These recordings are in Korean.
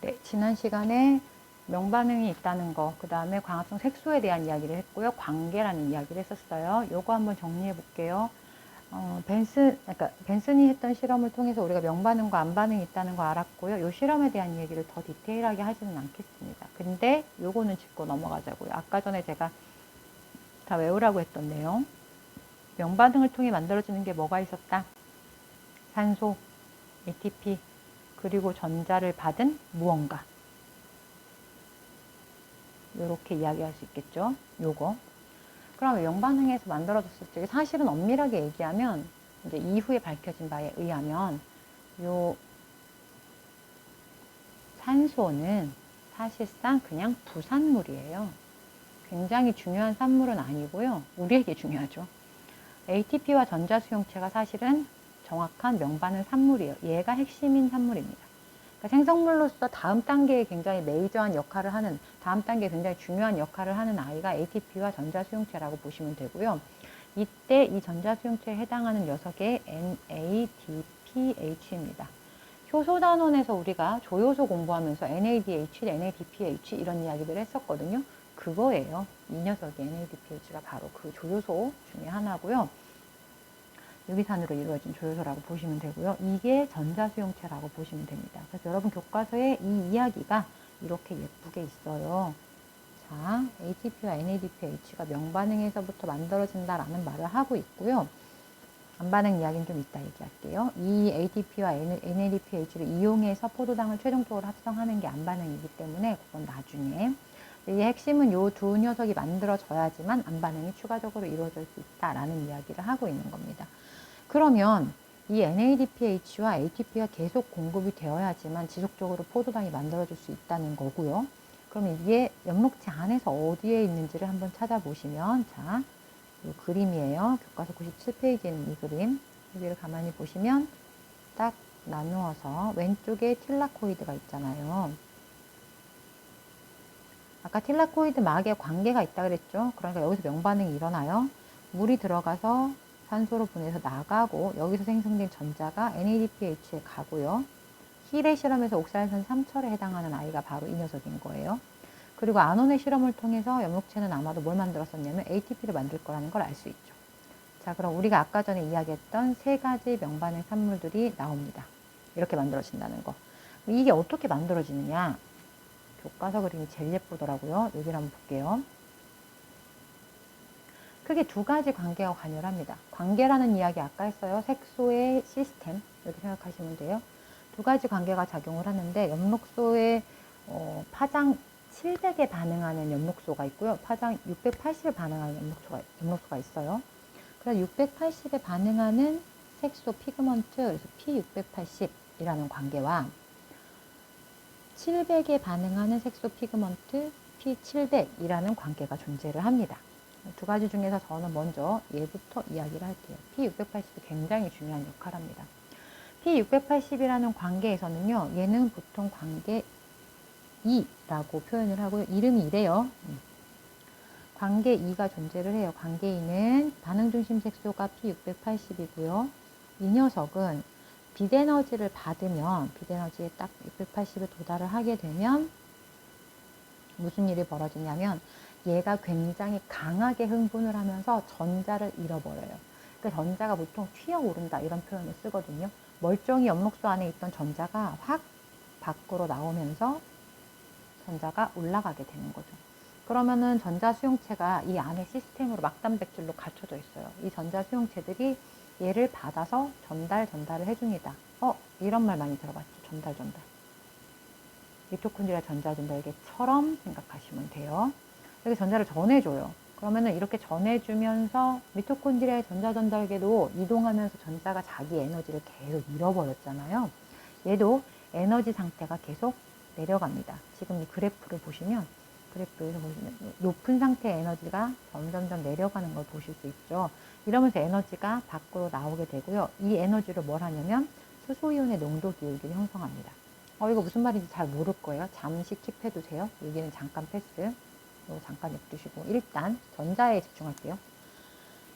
네, 지난 시간에 명반응이 있다는 거, 그 다음에 광합성 색소에 대한 이야기를 했고요. 관계라는 이야기를 했었어요. 요거 한번 정리해 볼게요. 벤슨이 했던 실험을 통해서 우리가 명반응과 안반응이 있다는 거 알았고요. 요 실험에 대한 얘기를 더 디테일하게 하지는 않겠습니다. 근데 요거는 짚고 넘어가자고요. 아까 전에 제가 다 외우라고 했던 내용. 명반응을 통해 만들어지는 게 뭐가 있었다? 산소, ATP, 그리고 전자를 받은 무언가. 이렇게 이야기할 수 있겠죠. 요거. 그럼 명반응에서 만들어졌을 때 사실은 엄밀하게 얘기하면 이제 이후에 밝혀진 바에 의하면 요 산소는 사실상 그냥 부산물이에요. 굉장히 중요한 산물은 아니고요. 우리에게 중요하죠. ATP와 전자수용체가 사실은 정확한 명반응 산물이에요. 얘가 핵심인 산물입니다. 그러니까 생성물로서 다음 단계에 굉장히 메이저한 역할을 하는, 다음 단계에 굉장히 중요한 역할을 하는 아이가 ATP와 전자수용체라고 보시면 되고요. 이때 이 전자수용체에 해당하는 녀석의 NADPH입니다. 효소단원에서 우리가 조효소 공부하면서 NADH, NADPH 이런 이야기들 했었거든요. 그거예요. 이 녀석의 NADPH가 바로 그 조효소 중에 하나고요. 유기산으로 이루어진 조효소라고 보시면 되고요. 이게 전자수용체라고 보시면 됩니다. 그래서 여러분 교과서에 이 이야기가 이렇게 예쁘게 있어요. 자, ATP와 NADPH가 명반응에서부터 만들어진다라는 말을 하고 있고요. 안반응 이야기는 좀 이따 얘기할게요. 이 ATP와 NADPH를 이용해서 포도당을 최종적으로 합성하는 게 안반응이기 때문에 그건 나중에. 이 핵심은 이 두 녀석이 만들어져야지만 안반응이 추가적으로 이루어질 수 있다라는 이야기를 하고 있는 겁니다. 그러면 이 NADPH와 ATP가 계속 공급이 되어야지만 지속적으로 포도당이 만들어질 수 있다는 거고요. 그럼 이게 엽록체 안에서 어디에 있는지를 한번 찾아보시면, 자, 이 그림이에요. 교과서 97페이지에 있는 이 그림. 여기를 가만히 보시면 딱 나누어서 왼쪽에 틸라코이드가 있잖아요. 아까 틸라코이드 막에 관계가 있다 그랬죠. 그러니까 여기서 명반응이 일어나요. 물이 들어가서 산소로 분해서 나가고 여기서 생성된 전자가 NADPH에 가고요. 힐의 실험에서 옥살산 3철에 해당하는 아이가 바로 이 녀석인 거예요. 그리고 아논의 실험을 통해서 엽록체는 아마도 뭘 만들었었냐면 ATP를 만들 거라는 걸 알 수 있죠. 자, 그럼 우리가 아까 전에 이야기했던 세 가지 명반응 산물들이 나옵니다. 이렇게 만들어진다는 거. 이게 어떻게 만들어지느냐? 교과서 그림이 제일 예쁘더라고요. 여기를 한번 볼게요. 크게 두 가지 관계가 관여를 합니다. 관계라는 이야기 아까 했어요. 색소의 시스템 이렇게 생각하시면 돼요. 두 가지 관계가 작용을 하는데 엽록소의 파장 700에 반응하는 엽록소가 있고요. 파장 680에 반응하는 엽록소가 있어요. 그래서 680에 반응하는 색소 피그먼트, 그래서 P680이라는 관계와 700에 반응하는 색소 피그먼트 P700이라는 관계가 존재를 합니다. 두 가지 중에서 저는 먼저 얘부터 이야기를 할게요. P680이 굉장히 중요한 역할을 합니다. P680이라는 관계에서는요, 얘는 보통 관계 2라고 표현을 하고요. 이름이 이래요. 관계 2가 존재를 해요. 관계 2는 반응중심 색소가 P680이고요. 이 녀석은 빛에너지를 받으면, 빛에너지에 딱 680에 도달을 하게 되면 무슨 일이 벌어지냐면 얘가 굉장히 강하게 흥분을 하면서 전자를 잃어버려요. 그 전자가 보통 튀어오른다 이런 표현을 쓰거든요. 멀쩡히 엽록소 안에 있던 전자가 확 밖으로 나오면서 전자가 올라가게 되는 거죠. 그러면은 전자 수용체가 이 안에 시스템으로 막단백질로 갖춰져 있어요. 이 전자 수용체들이 얘를 받아서 전달을 해줍니다. 이런 말 많이 들어봤죠. 전달. 미토콘드리아 전자 전달계처럼 생각하시면 돼요. 이렇게 전자를 전해줘요. 그러면은 이렇게 전해주면서 미토콘드리아의 전자 전달계도 이동하면서 전자가 자기 에너지를 계속 잃어버렸잖아요. 얘도 에너지 상태가 계속 내려갑니다. 지금 이 그래프를 보시면, 그래프에서 보시면 높은 상태의 에너지가 점점점 내려가는 걸 보실 수 있죠. 이러면서 에너지가 밖으로 나오게 되고요. 이 에너지를 뭘 하냐면 수소이온의 농도 기울기를 형성합니다. 이거 무슨 말인지 잘 모를 거예요. 잠시 킵해두세요. 여기는 잠깐 패스. 이거 잠깐 냅두시고 일단 전자에 집중할게요.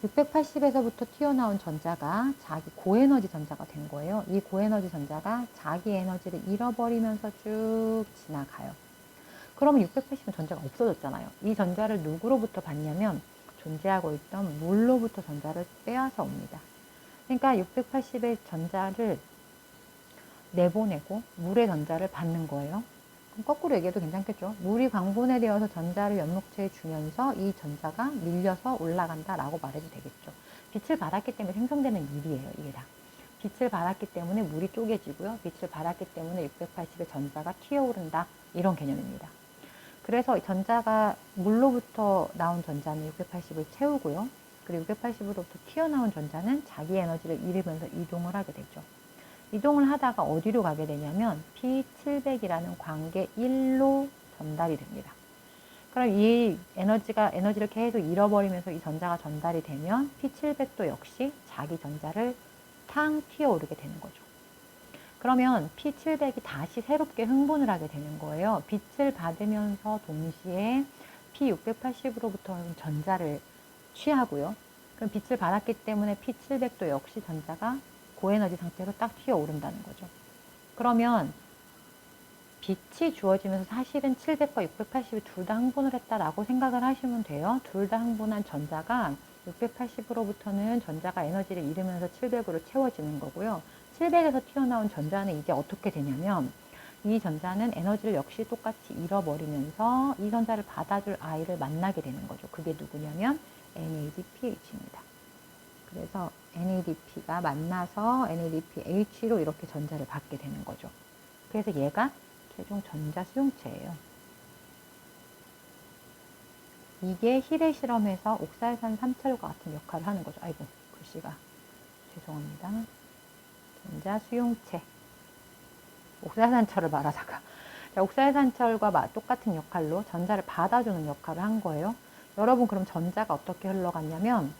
680에서부터 튀어나온 전자가 자기 고에너지 전자가 된 거예요. 이 고에너지 전자가 자기 에너지를 잃어버리면서 쭉 지나가요. 그러면 680은 전자가 없어졌잖아요. 이 전자를 누구로부터 받냐면 존재하고 있던 물로부터 전자를 빼앗아 옵니다. 그러니까 680의 전자를 내보내고 물의 전자를 받는 거예요. 그럼 거꾸로 얘기해도 괜찮겠죠. 물이 광분해되어서 전자를 연목체에 주면서 이 전자가 밀려서 올라간다라고 말해도 되겠죠. 빛을 받았기 때문에 생성되는 일이에요. 이게 다. 빛을 받았기 때문에 물이 쪼개지고요. 빛을 받았기 때문에 680의 전자가 튀어오른다. 이런 개념입니다. 그래서 전자가 물로부터 나온 전자는 680을 채우고요. 그리고 680으로부터 튀어나온 전자는 자기 에너지를 잃으면서 이동을 하게 되죠. 이동을 하다가 어디로 가게 되냐면 P700이라는 관계 1로 전달이 됩니다. 그럼 이 에너지를 계속 잃어버리면서 이 전자가 전달이 되면 P700도 역시 자기 전자를 탕 튀어오르게 되는 거죠. 그러면 P700이 다시 새롭게 흥분을 하게 되는 거예요. 빛을 받으면서 동시에 P680으로부터 전자를 취하고요. 그럼 빛을 받았기 때문에 P700도 역시 전자가 고에너지 상태로 딱 튀어오른다는 거죠. 그러면 빛이 주어지면서 사실은 700과 680이 둘 다 흥분을 했다라고 생각을 하시면 돼요. 둘 다 흥분한 전자가 680으로부터는 전자가 에너지를 잃으면서 700으로 채워지는 거고요. 700에서 튀어나온 전자는 이제 어떻게 되냐면 이 전자는 에너지를 역시 똑같이 잃어버리면서 이 전자를 받아줄 아이를 만나게 되는 거죠. 그게 누구냐면 NADPH입니다. 그래서 NADP가 만나서 NADPH로 이렇게 전자를 받게 되는 거죠. 그래서 얘가 최종 전자 수용체예요. 이게 힐의 실험에서 옥살산 3철과 같은 역할을 하는 거죠. 아이고, 글씨가. 죄송합니다. 전자 수용체. 옥살산철을 말하다가. 자, 옥살산철과 똑같은 역할로 전자를 받아주는 역할을 한 거예요. 여러분, 그럼 전자가 어떻게 흘러갔냐면,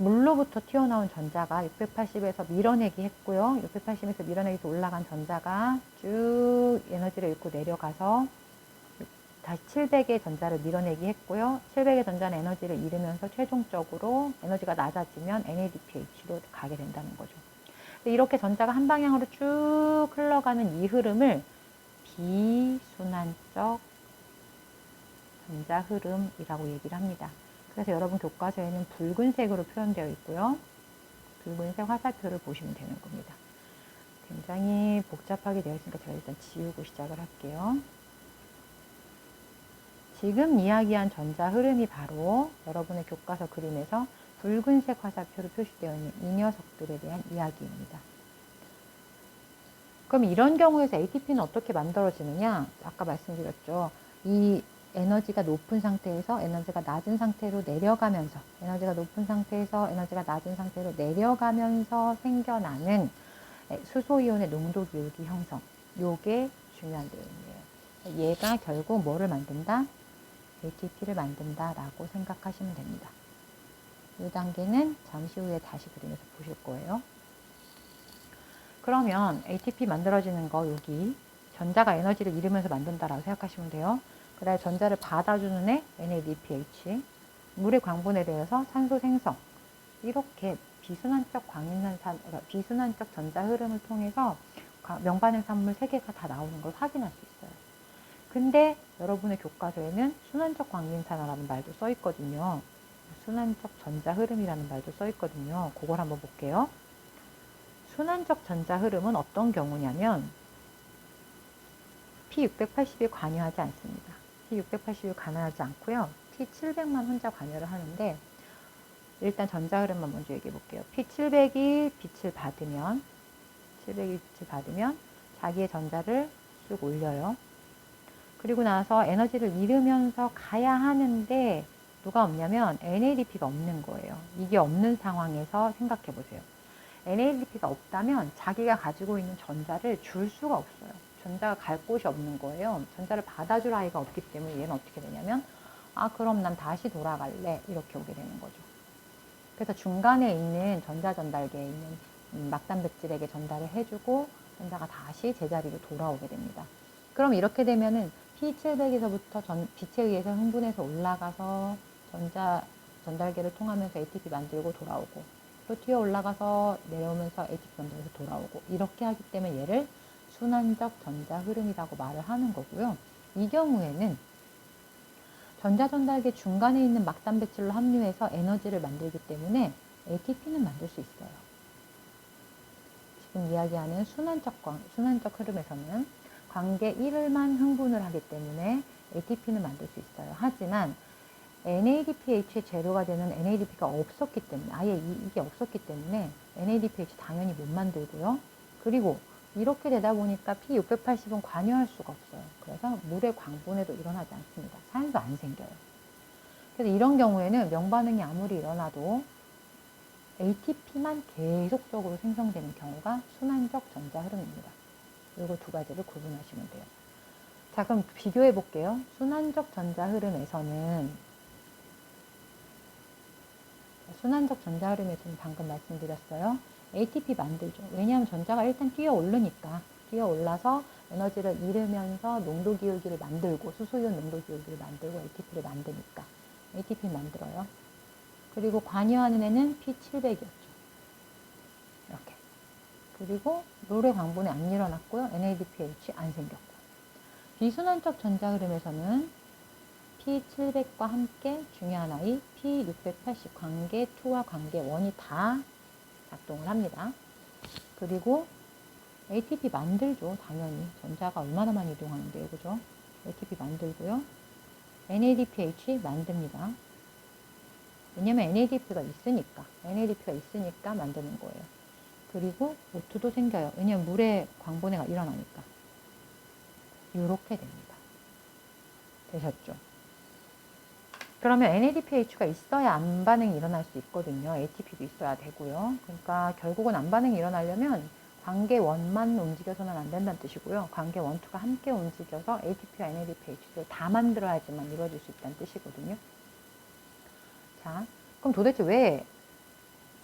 물로부터 튀어나온 전자가 680에서 밀어내기 했고요. 680에서 밀어내기에서 올라간 전자가 쭉 에너지를 잃고 내려가서 다시 700의 전자를 밀어내기 했고요. 700의 전자는 에너지를 잃으면서 최종적으로 에너지가 낮아지면 NADPH로 가게 된다는 거죠. 이렇게 전자가 한 방향으로 쭉 흘러가는 이 흐름을 비순환적 전자 흐름이라고 얘기를 합니다. 그래서 여러분 교과서에는 붉은색으로 표현되어 있고요. 붉은색 화살표를 보시면 되는 겁니다. 굉장히 복잡하게 되어 있으니까 제가 일단 지우고 시작을 할게요. 지금 이야기한 전자 흐름이 바로 여러분의 교과서 그림에서 붉은색 화살표로 표시되어 있는 이 녀석들에 대한 이야기입니다. 그럼 이런 경우에서 ATP는 어떻게 만들어지느냐? 아까 말씀드렸죠. 이 에너지가 높은 상태에서 에너지가 낮은 상태로 내려가면서 에너지가 높은 상태에서 에너지가 낮은 상태로 내려가면서 생겨나는 수소이온의 농도 기울기 형성. 요게 중요한 내용이에요. 얘가 결국 뭐를 만든다? ATP를 만든다라고 생각하시면 됩니다. 이 단계는 잠시 후에 다시 그림에서 보실 거예요. 그러면 ATP 만들어지는 거 여기 전자가 에너지를 잃으면서 만든다라고 생각하시면 돼요. 그다음에 전자를 받아주는 애 NADPH, 물의 광분에 대해서 산소 생성, 이렇게 비순환적 광인산산, 비순환적 전자 흐름을 통해서 명반응 산물 3개가 다 나오는 걸 확인할 수 있어요. 근데 여러분의 교과서에는 순환적 광민산화라는 말도 써 있거든요. 순환적 전자 흐름이라는 말도 써 있거든요. 그걸 한번 볼게요. 순환적 전자 흐름은 어떤 경우냐면 P680이 관여하지 않습니다. P680이 관여하지 않고요. P700만 혼자 관여를 하는데 일단 전자 흐름만 먼저 얘기해 볼게요. P700이 빛을 받으면 자기의 전자를 쭉 올려요. 그리고 나서 에너지를 잃으면서 가야 하는데 누가 없냐면 NADP가 없는 거예요. 이게 없는 상황에서 생각해 보세요. NADP가 없다면 자기가 가지고 있는 전자를 줄 수가 없어요. 전자가 갈 곳이 없는 거예요. 전자를 받아줄 아이가 없기 때문에 얘는 어떻게 되냐면 그럼 난 다시 돌아갈래 이렇게 오게 되는 거죠. 그래서 중간에 있는 전자 전달계에 있는 막단백질에게 전달을 해주고 전자가 다시 제자리로 돌아오게 됩니다. 그럼 이렇게 되면은 P700에서부터 빛에 의해서 흥분해서 올라가서 전달계를 통하면서 ATP 만들고 돌아오고, 또 튀어 올라가서 내려오면서 ATP 만들어서 돌아오고, 이렇게 하기 때문에 얘를 순환적 전자 흐름이라고 말을 하는 거고요. 이 경우에는 전자 전달계 중간에 있는 막단백질로 합류해서 에너지를 만들기 때문에 ATP는 만들 수 있어요. 지금 이야기하는 순환적 흐름에서는 관계 1을만 흥분을 하기 때문에 ATP는 만들 수 있어요. 하지만 NADPH의 재료가 되는 NADP가 없었기 때문에, 아예 이게 없었기 때문에 NADPH 당연히 못 만들고요. 그리고 이렇게 되다 보니까 P680은 관여할 수가 없어요. 그래서 물의 광분해도 일어나지 않습니다. 산소 안 생겨요. 그래서 이런 경우에는 명반응이 아무리 일어나도 ATP만 계속적으로 생성되는 경우가 순환적 전자 흐름입니다. 이거 두 가지를 구분하시면 돼요. 자, 그럼 비교해 볼게요. 순환적 전자 흐름에서는 방금 말씀드렸어요. ATP 만들죠. 왜냐하면 전자가 일단 뛰어 오르니까, 뛰어 올라서 에너지를 잃으면서 농도 기울기를 만들고, 수소이온 농도 기울기를 만들고 ATP를 만드니까 ATP 만들어요. 그리고 관여하는 애는 P700이었죠. 이렇게. 그리고 노래 광분이 안 일어났고요. NADPH 안 생겼고. 비순환적 전자 흐름에서는 P700과 함께 중요한 아이 P680 관계 2와 관계 1이 다 작동을 합니다. 그리고 ATP 만들죠. 당연히. 전자가 얼마나 많이 이동하는데요. 그죠? ATP 만들고요. NADPH 만듭니다. 왜냐면 NADP가 있으니까 만드는 거예요. 그리고 O2도 생겨요. 왜냐면 물에 광분해가 일어나니까. 이렇게 됩니다. 되셨죠? 그러면 NADPH가 있어야 안 반응이 일어날 수 있거든요. ATP도 있어야 되고요. 그러니까 결국은 안 반응이 일어나려면 관계 1만 움직여서는 안 된다는 뜻이고요. 관계 1, 2가 함께 움직여서 ATP와 NADPH를 다 만들어야지만 이루어질 수 있다는 뜻이거든요. 자, 그럼 도대체 왜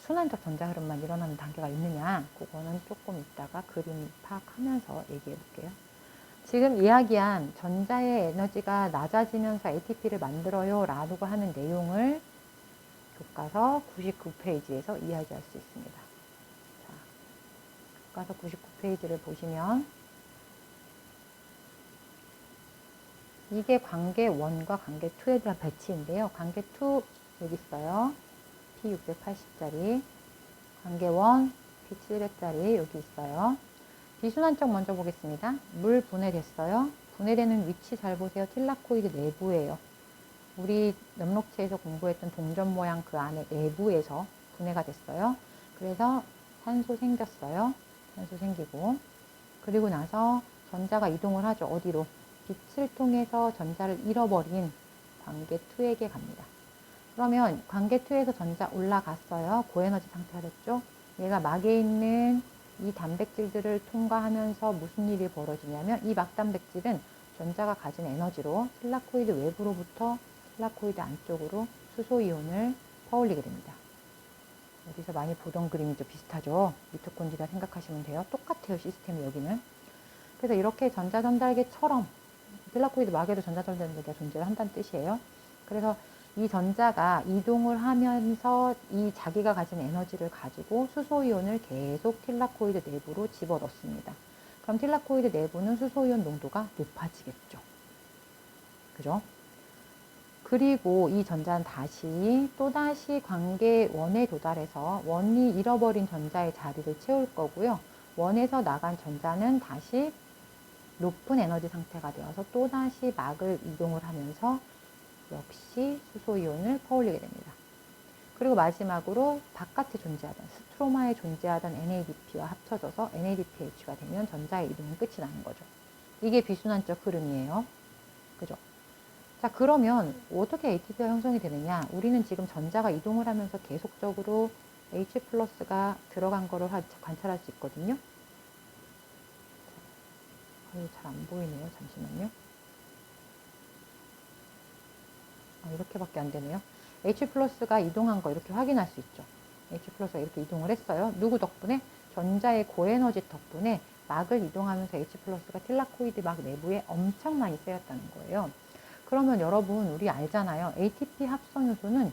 순환적 전자 흐름만 일어나는 단계가 있느냐? 그거는 조금 이따가 그림 파악하면서 얘기해 볼게요. 지금 이야기한 전자의 에너지가 낮아지면서 ATP를 만들어요 라고 하는 내용을 교과서 99페이지에서 이야기할 수 있습니다. 자, 교과서 99페이지를 보시면 이게 관계 1과 관계 2에 대한 배치인데요. 관계 2 여기 있어요. P680짜리, 관계 1 P700짜리 여기 있어요. 비순환적 먼저 보겠습니다. 물 분해됐어요. 분해되는 위치 잘 보세요. 틸라코이드 내부예요. 우리 엽록체에서 공부했던 동전 모양 그 안에 내부에서 분해가 됐어요. 그래서 산소 생겼어요. 산소 생기고. 그리고 나서 전자가 이동을 하죠. 어디로? 빛을 통해서 전자를 잃어버린 관계 2에게 갑니다. 그러면 관계 2에서 전자 올라갔어요. 고에너지 상태가 됐죠. 얘가 막에 있는 이 단백질들을 통과하면서 무슨 일이 벌어지냐면 이 막단백질은 전자가 가진 에너지로 틸라코이드 외부로부터 틸라코이드 안쪽으로 수소이온을 퍼올리게 됩니다. 어디서 많이 보던 그림이죠. 비슷하죠. 미토콘드리아 생각하시면 돼요. 똑같아요. 시스템이 여기는. 그래서 이렇게 전자전달계처럼 틸라코이드 막에도 전자전달계가 존재를 한다는 뜻이에요. 그래서 이 전자가 이동을 하면서 이 자기가 가진 에너지를 가지고 수소이온을 계속 틸라코이드 내부로 집어넣습니다. 그럼 틸라코이드 내부는 수소이온 농도가 높아지겠죠. 그죠? 그리고 이 전자는 또다시 관계 1에 도달해서 1이 잃어버린 전자의 자리를 채울 거고요. 1에서 나간 전자는 다시 높은 에너지 상태가 되어서 또다시 막을 이동을 하면서 역시 수소이온을 퍼올리게 됩니다. 그리고 마지막으로 바깥에 존재하던 스트로마에 존재하던 NADP와 합쳐져서 NADPH가 되면 전자의 이동은 끝이 나는 거죠. 이게 비순환적 흐름이에요. 그죠? 자, 그러면 어떻게 ATP가 형성이 되느냐? 우리는 지금 전자가 이동을 하면서 계속적으로 H+가 들어간 거를 관찰할 수 있거든요. 잘 안 보이네요. 잠시만요. 이렇게밖에 안 되네요. H+가 이동한 거 이렇게 확인할 수 있죠. H+가 이렇게 이동을 했어요. 누구 덕분에? 전자의 고에너지 덕분에 막을 이동하면서 H+가 틸라코이드 막 내부에 엄청 많이 쌓였다는 거예요. 그러면 여러분 우리 알잖아요. ATP 합성 요소는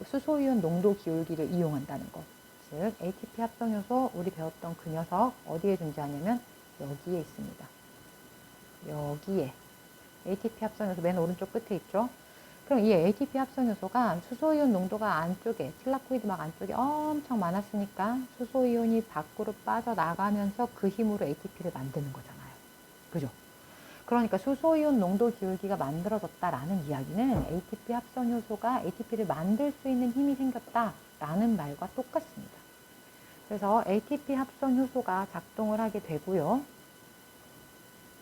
수소이온 농도 기울기를 이용한다는 것. 즉 ATP 합성 요소 우리 배웠던 그 녀석 어디에 존재하냐면 여기에 있습니다. 여기에 ATP 합성 요소 맨 오른쪽 끝에 있죠. 그럼 이 ATP 합성 요소가 수소이온 농도가 안쪽에 틸라코이드 막 안쪽에 엄청 많았으니까 수소이온이 밖으로 빠져나가면서 그 힘으로 ATP를 만드는 거잖아요. 그죠? 그러니까 수소이온 농도 기울기가 만들어졌다라는 이야기는 ATP 합성 효소가 ATP를 만들 수 있는 힘이 생겼다라는 말과 똑같습니다. 그래서 ATP 합성 효소가 작동을 하게 되고요.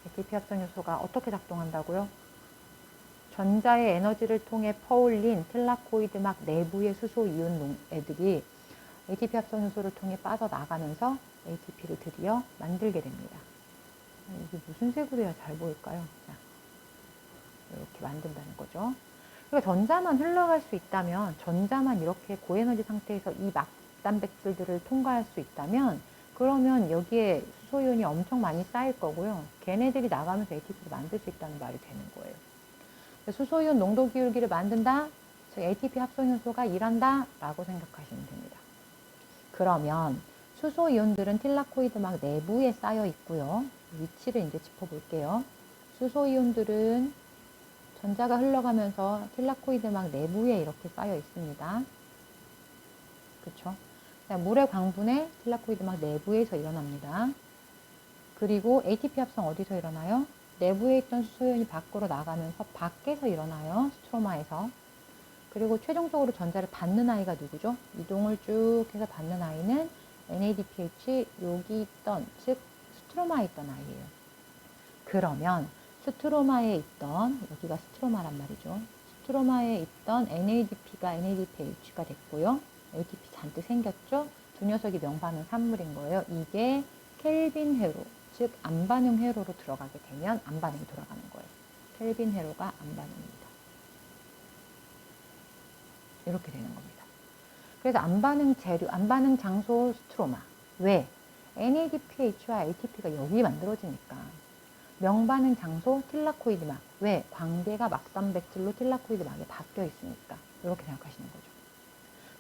ATP 합성 효소가 어떻게 작동한다고요? 전자의 에너지를 통해 퍼올린 틸라코이드막 내부의 수소이온 애들이 ATP 합성 효소를 통해 빠져나가면서 ATP를 드디어 만들게 됩니다. 이게 무슨 색으로 해야 잘 보일까요? 자, 이렇게 만든다는 거죠. 그러니까 전자만 흘러갈 수 있다면, 전자만 이렇게 고에너지 상태에서 이 막단백질들을 통과할 수 있다면, 그러면 여기에 수소이온이 엄청 많이 쌓일 거고요. 걔네들이 나가면서 ATP를 만들 수 있다는 말이 되는 거예요. 수소이온 농도 기울기를 만든다, 즉 ATP 합성효소가 일한다 라고 생각하시면 됩니다. 그러면 수소이온들은 틸라코이드막 내부에 쌓여 있고요. 위치를 이제 짚어볼게요. 수소이온들은 전자가 흘러가면서 틸라코이드막 내부에 이렇게 쌓여 있습니다. 그렇죠? 물의 광분에 틸라코이드막 내부에서 일어납니다. 그리고 ATP 합성 어디서 일어나요? 내부에 있던 수소이온이 밖으로 나가면서 밖에서 일어나요. 스트로마에서. 그리고 최종적으로 전자를 받는 아이가 누구죠? 이동을 쭉 해서 받는 아이는 NADPH 여기 있던, 즉 스트로마에 있던 아이예요. 그러면 스트로마에 있던, 여기가 스트로마란 말이죠. 스트로마에 있던 NADP가 NADPH가 됐고요. ATP 잔뜩 생겼죠? 두 녀석이 명반응 산물인 거예요. 이게 켈빈 회로, 즉 안반응 회로로 들어가게 되면 안반응이 돌아가는 거예요. 켈빈 회로가 안반응입니다. 이렇게 되는 겁니다. 그래서 안반응 재료, 안반응 장소 스트로마. 왜? NADPH와 ATP가 여기 만들어지니까. 명반응 장소 틸라코이드막. 왜? 광대가 막단백질로 틸라코이드막에 바뀌어 있으니까. 이렇게 생각하시는 거죠.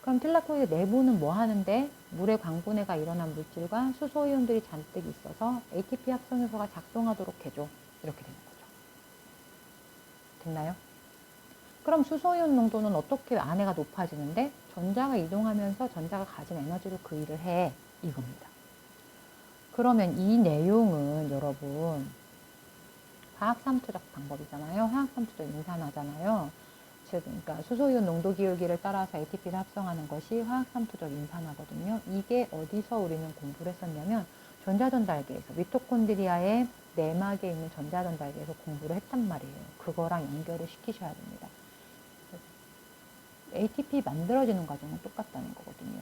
그럼 틸라코이드 내부는 뭐 하는데? 물의 광분해가 일어난 물질과 수소이온들이 잔뜩 있어서 ATP 합성효소가 작동하도록 해줘. 이렇게 되는 거죠. 됐나요? 그럼 수소이온 농도는 어떻게 안에가 높아지는데? 전자가 이동하면서 전자가 가진 에너지로 그 일을 해. 이겁니다. 그러면 이 내용은 여러분 화학삼투적 방법이잖아요. 화학삼투적 인산화잖아요. 즉, 그러니까 수소이온 농도 기울기를 따라서 ATP를 합성하는 것이 화학삼투적 인산화거든요. 이게 어디서 우리는 공부를 했었냐면 전자전달계에서, 미토콘드리아의 내막에 있는 전자전달계에서 공부를 했단 말이에요. 그거랑 연결을 시키셔야 됩니다. ATP 만들어지는 과정은 똑같다는 거거든요.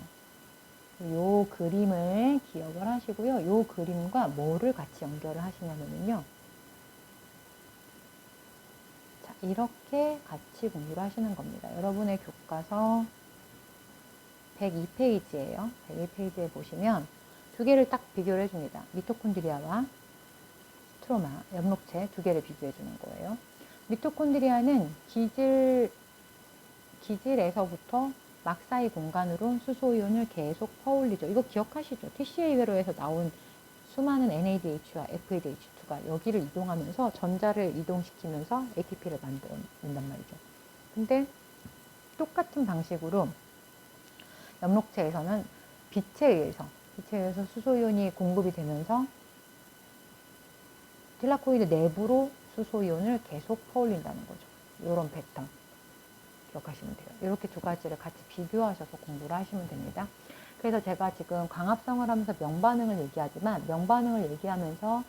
요 그림을 기억을 하시고요. 요 그림과 뭐를 같이 연결을 하시냐면요. 자, 이렇게 같이 공부를 하시는 겁니다. 여러분의 교과서 102페이지예요. 102페이지에 보시면 두 개를 딱 비교를 해줍니다. 미토콘드리아와 스트로마, 엽록체 두 개를 비교해 주는 거예요. 미토콘드리아는 기질에서부터 막사이 공간으로 수소이온을 계속 퍼올리죠. 이거 기억하시죠? TCA 회로에서 나온 수많은 NADH와 FADH2가 여기를 이동하면서 전자를 이동시키면서 ATP를 만든단 말이죠. 근데 똑같은 방식으로 엽록체에서는 빛에 의해서 수소이온이 공급이 되면서 틸라코이드 내부로 수소이온을 계속 퍼올린다는 거죠. 이런 패턴 기억하시면 돼요. 이렇게 두 가지를 같이 비교하셔서 공부를 하시면 됩니다. 그래서 제가 지금 광합성을 하면서 명반응을 얘기하지만 명반응을 얘기하면서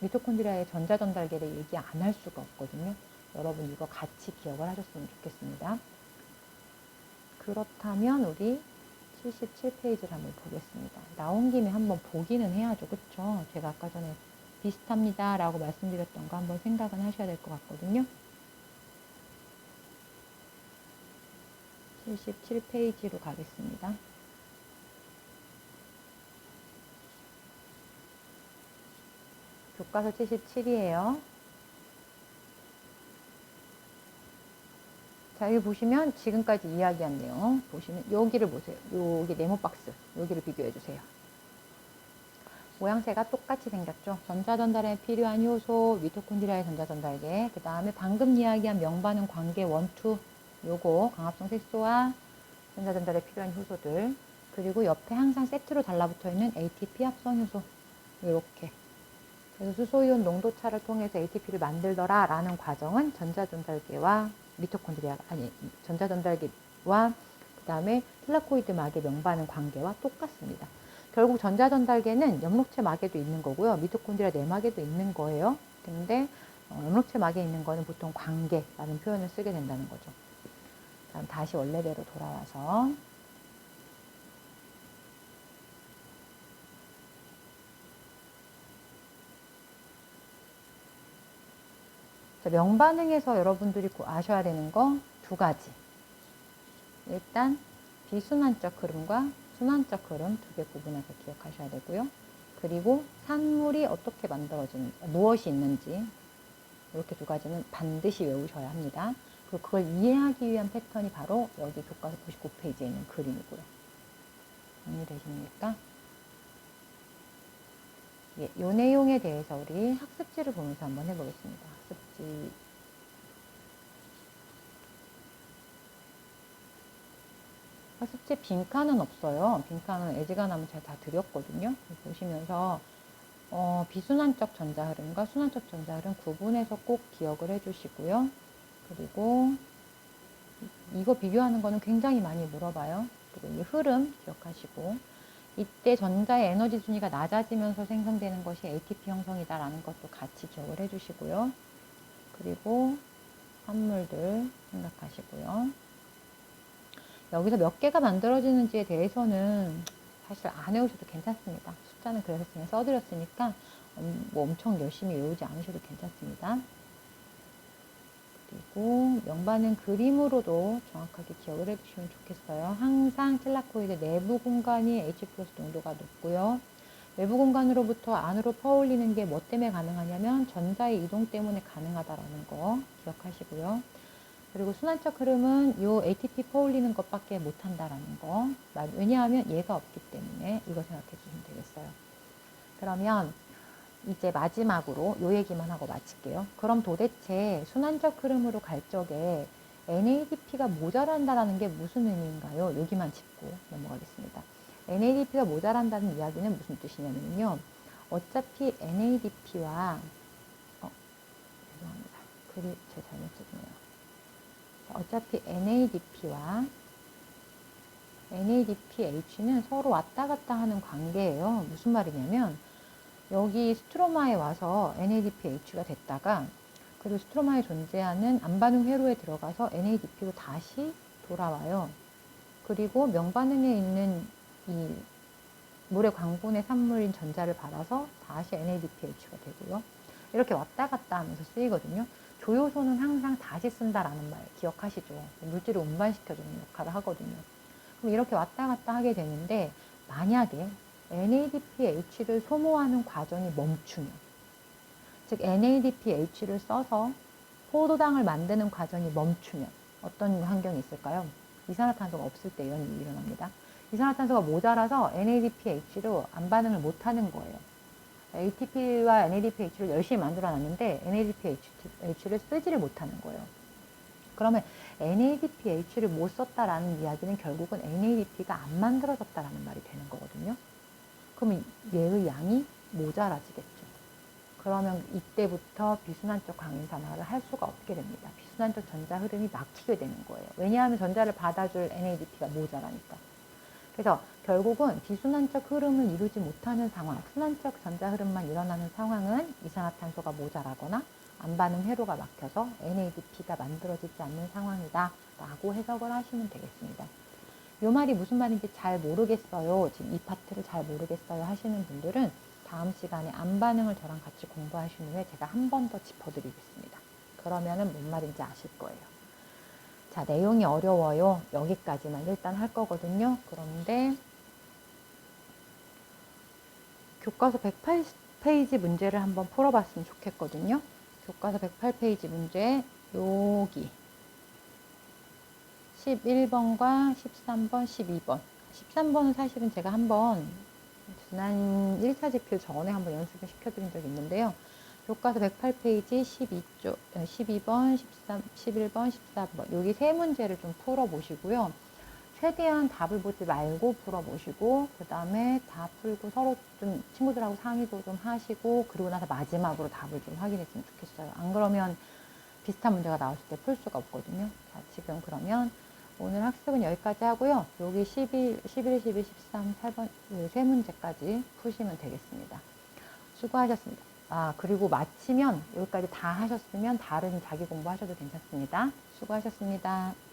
미토콘드리아의 전자전달계를 얘기 안 할 수가 없거든요. 여러분 이거 같이 기억을 하셨으면 좋겠습니다. 그렇다면 우리 77페이지를 한번 보겠습니다. 나온 김에 한번 보기는 해야죠. 그쵸? 제가 아까 전에 비슷합니다 라고 말씀드렸던 거 한번 생각은 하셔야 될 것 같거든요. 77페이지로 가겠습니다. 교과서 77이에요. 자, 여기 보시면 지금까지 이야기한 내용 보시면 여기를 보세요. 여기 네모 박스, 여기를 비교해 주세요. 모양새가 똑같이 생겼죠. 전자 전달에 필요한 효소, 미토콘드리아의 전자 전달계, 그 다음에 방금 이야기한 명반응 관계 원투, 요거 광합성 색소와 전자 전달에 필요한 효소들, 그리고 옆에 항상 세트로 달라붙어 있는 ATP 합성 효소, 이렇게. 그래서 수소이온 농도차를 통해서 ATP를 만들더라 라는 과정은 전자 전달계와 미토콘드리아, 아니 전자 전달계와 그 다음에 틸라코이드 막의 명반응 관계와 똑같습니다. 결국 전자 전달계는 염록체 막에도 있는 거고요. 미토콘드리아 내막에도 있는 거예요. 근데 염록체 막에 있는 거는 보통 관계라는 표현을 쓰게 된다는 거죠. 다음 다시 원래대로 돌아와서 명반응에서 여러분들이 아셔야 되는 거 두 가지. 일단 비순환적 흐름과 순환적 흐름 두 개 구분해서 기억하셔야 되고요. 그리고 산물이 어떻게 만들어지는지, 무엇이 있는지 이렇게 두 가지는 반드시 외우셔야 합니다. 그리고 그걸 이해하기 위한 패턴이 바로 여기 교과서 99페이지에 있는 그림이고요. 정리되십니까? 예, 이 내용에 대해서 우리 학습지를 보면서 한번 해보겠습니다. 학습지. 학습지 빈칸은 없어요. 빈칸은 애지간하면 제가 다 드렸거든요. 보시면서 비순환적 전자흐름과 순환적 전자흐름 구분해서 꼭 기억을 해주시고요. 그리고 이거 비교하는 거는 굉장히 많이 물어봐요. 그리고 이 흐름 기억하시고 이때 전자의 에너지 순위가 낮아지면서 생성되는 것이 ATP 형성이다라는 것도 같이 기억을 해주시고요. 그리고 산물들 생각하시고요. 여기서 몇 개가 만들어지는지에 대해서는 사실 안 외우셔도 괜찮습니다. 숫자는 그래서 그냥 써드렸으니까 뭐 엄청 열심히 외우지 않으셔도 괜찮습니다. 그리고 명반응 그림으로도 정확하게 기억을 해주시면 좋겠어요. 항상 틸라코이드 내부 공간이 H+ 농도가 높고요. 외부 공간으로부터 안으로 퍼올리는 게 뭐 때문에 가능하냐면 전자의 이동 때문에 가능하다라는 거 기억하시고요. 그리고 순환적 흐름은 요 ATP 퍼올리는 것밖에 못한다라는 거. 왜냐하면 얘가 없기 때문에 이거 생각해 주시면 되겠어요. 그러면 이제 마지막으로 요 얘기만 하고 마칠게요. 그럼 도대체 순환적 흐름으로 갈 적에 NADP가 모자란다는 게 무슨 의미인가요? 여기만 짚고 넘어가겠습니다. NADP가 모자란다는 이야기는 무슨 뜻이냐면요. 어차피 NADP와 죄송합니다. 글이 제 잘못 썼네요. 어차피 NADP와 NADPH는 서로 왔다 갔다 하는 관계예요. 무슨 말이냐면 여기 스트로마에 와서 NADPH가 됐다가 그리고 스트로마에 존재하는 안반응 회로에 들어가서 NADP로 다시 돌아와요. 그리고 명반응에 있는 이 물의 광분의 산물인 전자를 받아서 다시 NADPH가 되고요. 이렇게 왔다 갔다 하면서 쓰이거든요. 조효소는 항상 다시 쓴다라는 말 기억하시죠? 물질을 운반시켜주는 역할을 하거든요. 그럼 이렇게 왔다 갔다 하게 되는데 만약에 NADPH를 소모하는 과정이 멈추면, 즉 NADPH를 써서 포도당을 만드는 과정이 멈추면 어떤 환경이 있을까요? 이산화탄소가 없을 때 이런 일이 일어납니다. 이산화탄소가 모자라서 NADPH로 안반응을 못하는 거예요. ATP와 NADPH를 열심히 만들어놨는데 NADPH를 쓰지를 못하는 거예요. 그러면 NADPH를 못 썼다라는 이야기는 결국은 NADP가 안 만들어졌다라는 말이 되는 거거든요. 그러면 얘의 양이 모자라지겠죠. 그러면 이때부터 비순환적 광인산화를 할 수가 없게 됩니다. 비순환적 전자 흐름이 막히게 되는 거예요. 왜냐하면 전자를 받아줄 NADP가 모자라니까. 그래서 결국은 비순환적 흐름을 이루지 못하는 상황, 순환적 전자 흐름만 일어나는 상황은 이산화탄소가 모자라거나 안반응 회로가 막혀서 NADP가 만들어지지 않는 상황이다 라고 해석을 하시면 되겠습니다. 이 말이 무슨 말인지 잘 모르겠어요, 지금 이 파트를 잘 모르겠어요 하시는 분들은 다음 시간에 안반응을 저랑 같이 공부하신 후에 제가 한 번 더 짚어드리겠습니다. 그러면은 뭔 말인지 아실 거예요. 자, 내용이 어려워요. 여기까지만 일단 할 거거든요. 그런데 교과서 108페이지 문제를 한번 풀어봤으면 좋겠거든요. 교과서 108페이지 문제 여기 11번과 13번, 12번. 13번은 사실은 제가 한번 지난 1차 제필 전에 한번 연습을 시켜드린 적이 있는데요. 교과서 108페이지 12쪽, 12번, 13, 11번, 14번. 여기 세 문제를 좀 풀어보시고요. 최대한 답을 보지 말고 풀어보시고, 그 다음에 다 풀고 서로 좀 친구들하고 상의도 좀 하시고, 그리고 나서 마지막으로 답을 좀 확인했으면 좋겠어요. 안 그러면 비슷한 문제가 나왔을 때 풀 수가 없거든요. 자, 지금 그러면 오늘 학습은 여기까지 하고요. 여기 11, 11, 12, 13, 8번, 세 문제까지 푸시면 되겠습니다. 수고하셨습니다. 아, 그리고 마치면 여기까지 다 하셨으면 다른 자기 공부 하셔도 괜찮습니다. 수고하셨습니다.